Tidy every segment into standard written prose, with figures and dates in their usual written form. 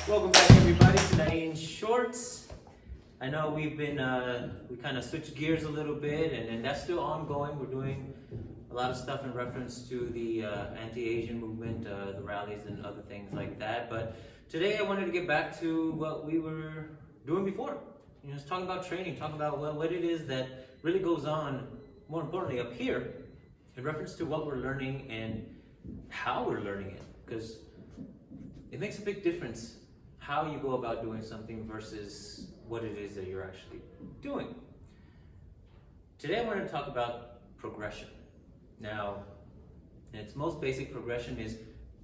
Welcome back everybody to Nain Shorts. I know we've been, we kind of switched gears a little bit and that's still ongoing. We're doing a lot of stuff in reference to the anti-Asian movement, the rallies and other things like that. But today I wanted to get back to what we were doing before. You know, just talking about training, talking about what it is that really goes on, more importantly up here, in reference to what we're learning and how we're learning it. Because it makes a big difference how you go about doing something versus what it is that you're actually doing. Today I wanted to talk about progression. Now, in its most basic, progression is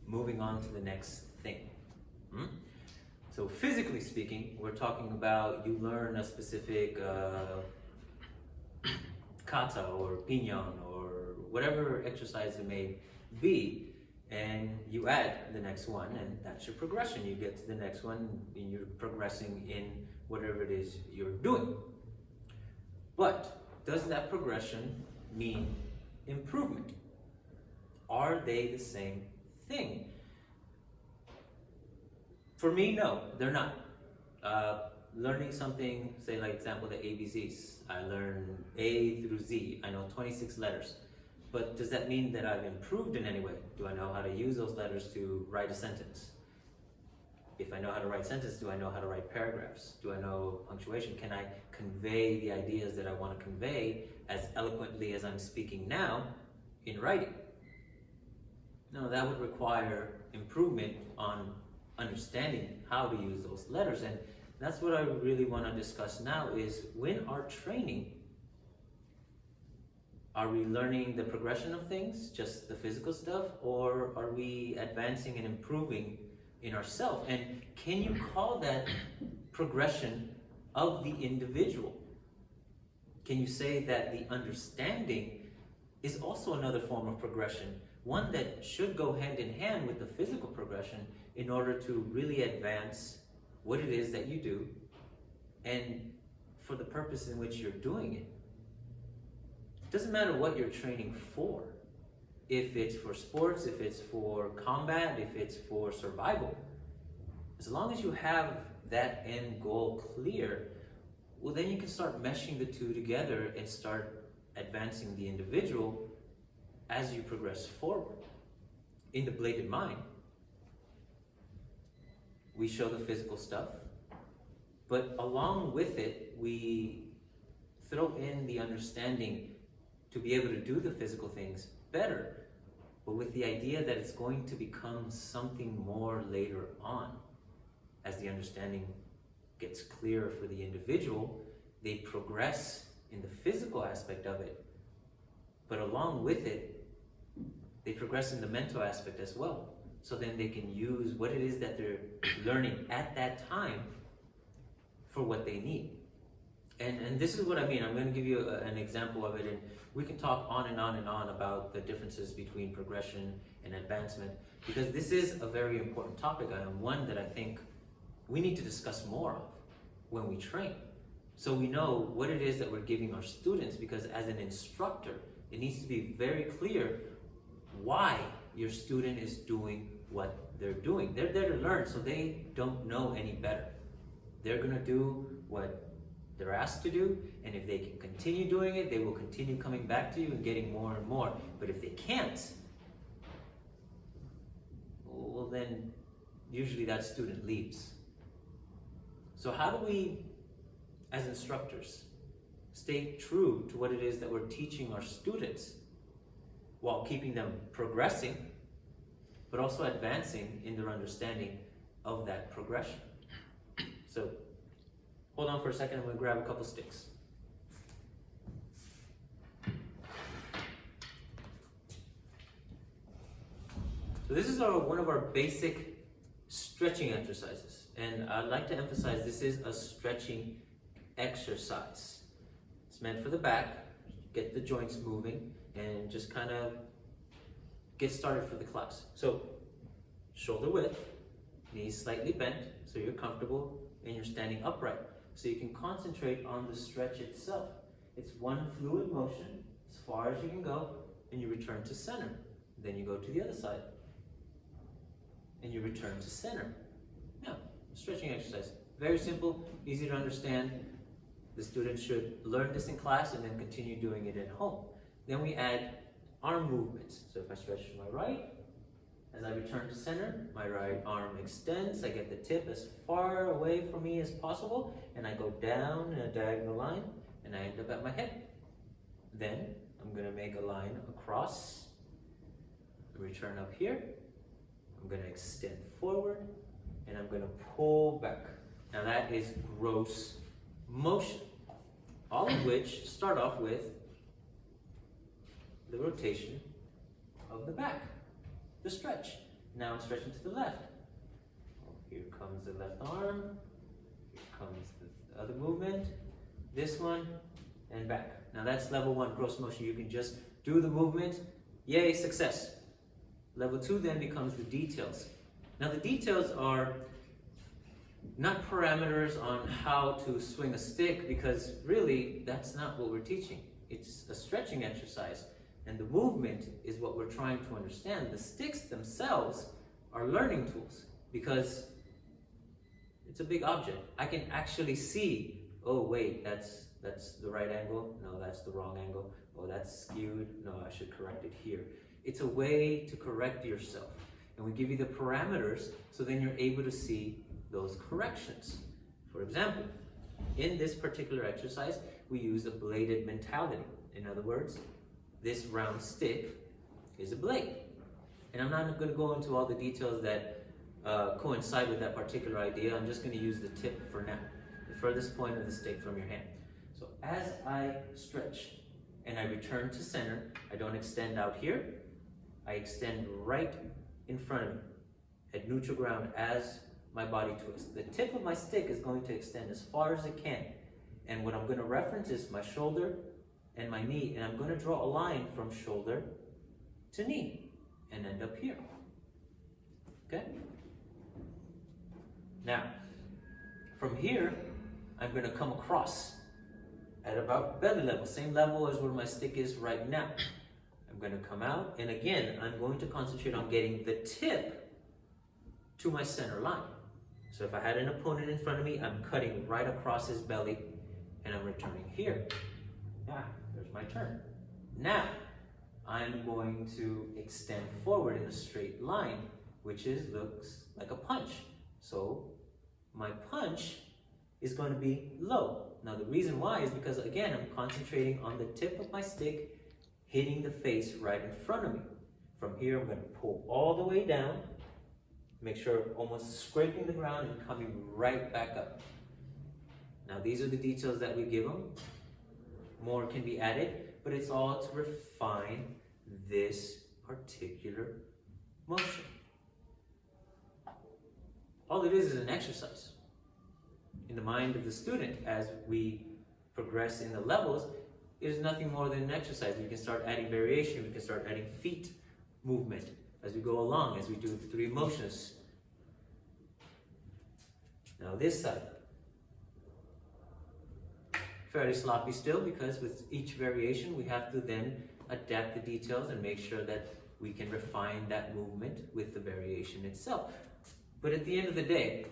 moving on to the next thing. So physically speaking, we're talking about you learn a specific kata or pinyon or whatever exercise it may be, and you add the next one, and that's your progression. You get to the next one, and you're progressing in whatever it is you're doing. But does that progression mean improvement? Are they the same thing? For me, no, they're not. Learning something, say like example, the ABCs. I learn A through Z. I know 26 letters. But does that mean that I've improved in any way? Do I know how to use those letters to write a sentence? If I know how to write sentences, do I know how to write paragraphs? Do I know punctuation? Can I convey the ideas that I want to convey as eloquently as I'm speaking now in writing? No, that would require improvement on understanding how to use those letters. And that's what I really want to discuss now is when our training, are we learning the progression of things, just the physical stuff, or are we advancing and improving in ourselves? And can you call that progression of the individual? Can you say that the understanding is also another form of progression, one that should go hand in hand with the physical progression in order to really advance what it is that you do and for the purpose in which you're doing it? Doesn't matter what you're training for. If it's for sports, if it's for combat, if it's for survival. As long as you have that end goal clear, well then you can start meshing the two together and start advancing the individual as you progress forward. In the Bladed Mind, we show the physical stuff, but along with it, we throw in the understanding to be able to do the physical things better, but with the idea that it's going to become something more later on. As the understanding gets clearer for the individual, they progress in the physical aspect of it, but along with it, they progress in the mental aspect as well. So then they can use what it is that they're learning at that time for what they need. And this is what I mean. I'm going to give you an example of it, and we can talk on and on and on about the differences between progression and advancement, because this is a very important topic and one that I think we need to discuss more of when we train. So we know what it is that we're giving our students, because as an instructor, it needs to be very clear why your student is doing what they're doing. They're there to learn, so they don't know any better. They're going to do what they're asked to do, and if they can continue doing it, they will continue coming back to you and getting more and more. But if they can't, well then usually that student leaves. So how do we, as instructors, stay true to what it is that we're teaching our students while keeping them progressing, but also advancing in their understanding of that progression? So hold on for a second, I'm going to grab a couple sticks. So this is one of our basic stretching exercises. And I'd like to emphasize this is a stretching exercise. It's meant for the back, get the joints moving, and just kind of get started for the class. So shoulder width, knees slightly bent, so you're comfortable and you're standing upright. So you can concentrate on the stretch itself. It's one fluid motion as far as you can go, and you return to center. Then you go to the other side, and you return to center. Now, stretching exercise. Very simple, easy to understand. The student should learn this in class and then continue doing it at home. Then we add arm movements. So if I stretch to my right, as I return to center, my right arm extends. I get the tip as far away from me as possible, and I go down in a diagonal line, and I end up at my head. Then I'm going to make a line across, return up here. I'm going to extend forward, and I'm going to pull back. Now that is gross motion, all of which start off with the rotation of the back, the stretch. Now I'm stretching to the left. Here comes the left arm, here comes the other movement, this one, and back. Now that's level 1, gross motion. You can just do the movement, yay, success. Level 2 then becomes the details. Now the details are not parameters on how to swing a stick, because really that's not what we're teaching. It's a stretching exercise, and the movement is what we're trying to understand. The sticks themselves are learning tools, because it's a big object. I can actually see, oh wait, that's the right angle, no, that's the wrong angle, oh, that's skewed, no, I should correct it here. It's a way to correct yourself, and we give you the parameters so then you're able to see those corrections. For example, in this particular exercise, we use a bladed mentality. In other words, this round stick is a blade. And I'm not going to go into all the details that coincide with that particular idea. I'm just going to use the tip for now, the furthest point of the stick from your hand. So as I stretch and I return to center, I don't extend out here. I extend right in front of me at neutral ground as my body twists. The tip of my stick is going to extend as far as it can. And what I'm going to reference is my shoulder and my knee, and I'm going to draw a line from shoulder to knee and end up here. Okay? Now, from here, I'm going to come across at about belly level, same level as where my stick is right now. I'm going to come out, and again, I'm going to concentrate on getting the tip to my center line. So if I had an opponent in front of me, I'm cutting right across his belly, and I'm returning here. There's my turn. Now, I'm going to extend forward in a straight line, which looks like a punch. So my punch is going to be low. Now the reason why is because, again, I'm concentrating on the tip of my stick hitting the face right in front of me. From here, I'm going to pull all the way down, make sure I'm almost scraping the ground and coming right back up. Now these are the details that we give them. More can be added, but it's all to refine this particular motion. All it is an exercise. In the mind of the student, as we progress in the levels, it is nothing more than an exercise. We can start adding variation, we can start adding feet movement as we go along, as we do the 3 motions. Now this side. Fairly sloppy still, because with each variation we have to then adapt the details and make sure that we can refine that movement with the variation itself. But at the end of the day,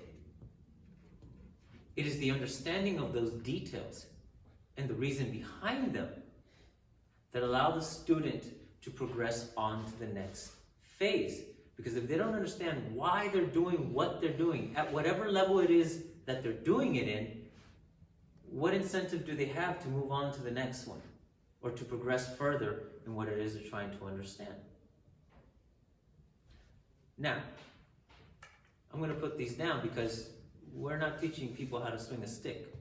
it is the understanding of those details and the reason behind them that allow the student to progress on to the next phase. Because if they don't understand why they're doing what they're doing, at whatever level it is that they're doing it in, what incentive do they have to move on to the next one or to progress further in what it is they're trying to understand? Now, I'm going to put these down because we're not teaching people how to swing a stick.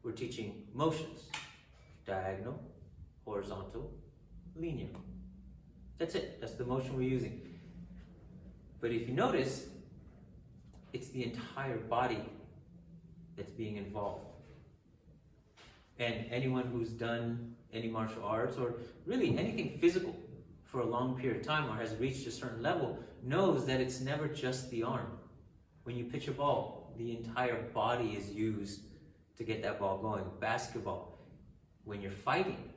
We're teaching motions: diagonal, horizontal, linear. That's it. That's the motion we're using. But if you notice, it's the entire body that's being involved. And anyone who's done any martial arts or really anything physical for a long period of time or has reached a certain level knows that it's never just the arm. When you pitch a ball, the entire body is used to get that ball going. Basketball, when you're fighting,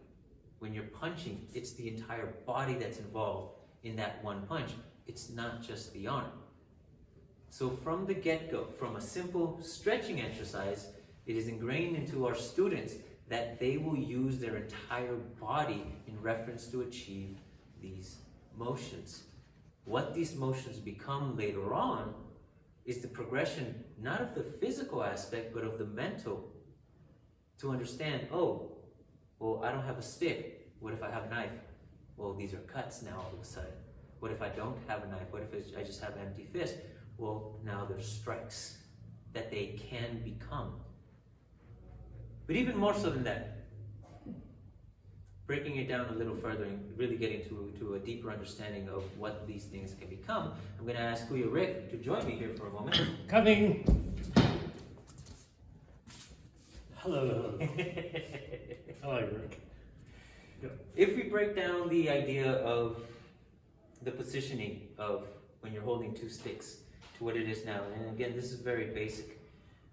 when you're punching, it's the entire body that's involved in that one punch. It's not just the arm. So from the get-go, from a simple stretching exercise, it is ingrained into our students that they will use their entire body in reference to achieve these motions. What these motions become later on is the progression, not of the physical aspect, but of the mental. To understand, oh, well, I don't have a stick. What if I have a knife? Well, these are cuts now all of a sudden. What if I don't have a knife? What if I just have an empty fist? Well, now there's strikes that they can become. But even more so than that, breaking it down a little further and really getting to a deeper understanding of what these things can become, I'm going to ask Kuya Rick to join me here for a moment. Coming. Hello. Hello, Rick. If we break down the idea of the positioning of when you're holding two sticks to what it is now, and again, this is very basic.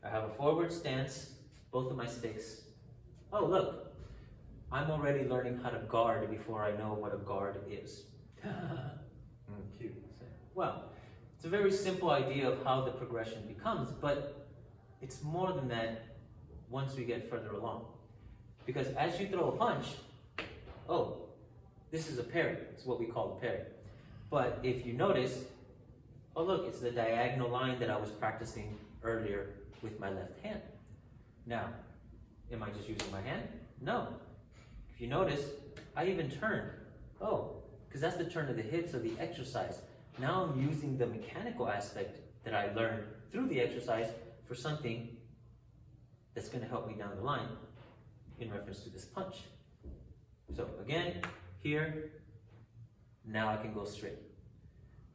I have a forward stance, both of my sticks. Oh, look. I'm already learning how to guard before I know what a guard is. Cute. Well, it's a very simple idea of how the progression becomes, but it's more than that once we get further along. Because as you throw a punch, oh, this is a parry. It's what we call a parry. But if you notice, oh look, it's the diagonal line that I was practicing earlier with my left hand. Now, am I just using my hand? No. If you notice, I even turned. Oh, because that's the turn of the hips of the exercise. Now I'm using the mechanical aspect that I learned through the exercise for something that's going to help me down the line in reference to this punch. So again, here, now I can go straight.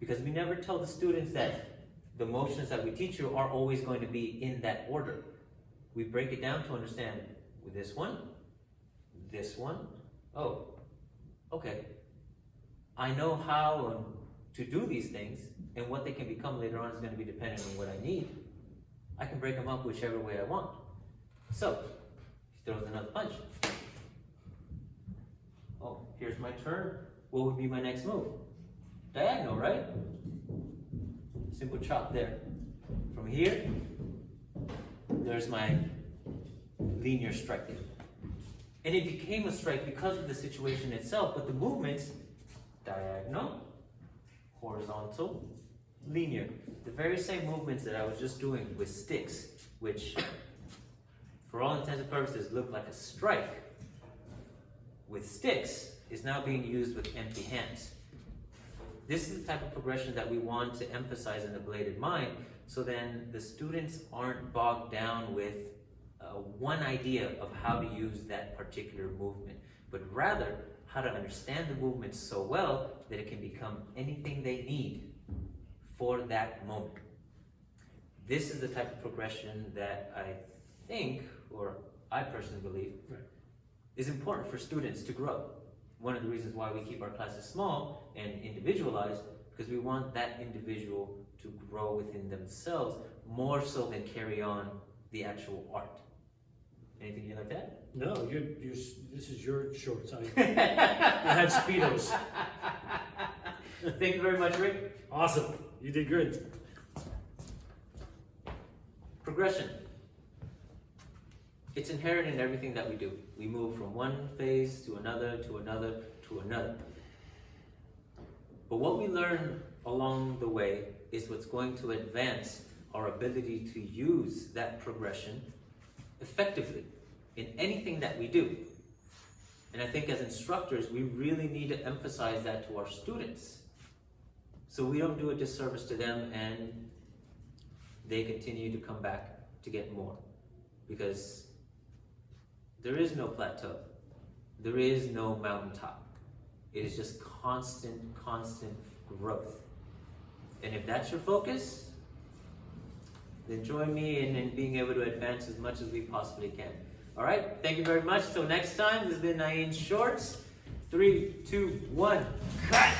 Because we never tell the students that the motions that we teach you are always going to be in that order. We break it down to understand with this one, oh, okay. I know how to do these things, and what they can become later on is going to be dependent on what I need. I can break them up whichever way I want. So, he throws another punch. Oh, here's my turn. What would be my next move? Diagonal, right? Simple chop there. From here, there's my linear strike there. And it became a strike because of the situation itself, but the movements, diagonal, horizontal, linear. The very same movements that I was just doing with sticks, which for all intents and purposes look like a strike, with sticks is now being used with empty hands. This is the type of progression that we want to emphasize in the bladed mind, so then the students aren't bogged down with one idea of how to use that particular movement, but rather how to understand the movement so well that it can become anything they need for that moment. This is the type of progression that I think, or I personally believe, is important for students to grow. One of the reasons why we keep our classes small and individualized, because we want that individual to grow within themselves more so than carry on the actual art. Anything you like that? No, this is your shorts. I had Speedos. Thank you very much, Rick. Awesome. You did good. Progression. It's inherent in everything that we do. We move from one phase to another, to another, to another. But what we learn along the way is what's going to advance our ability to use that progression effectively in anything that we do. And I think as instructors, we really need to emphasize that to our students, so we don't do a disservice to them and they continue to come back to get more. Because there is no plateau. There is no mountaintop. It is just constant growth. And if that's your focus, then join me in being able to advance as much as we possibly can. All right, thank you very much. Till next time, this has been Nain's Shorts. 3, 2, 1, cut!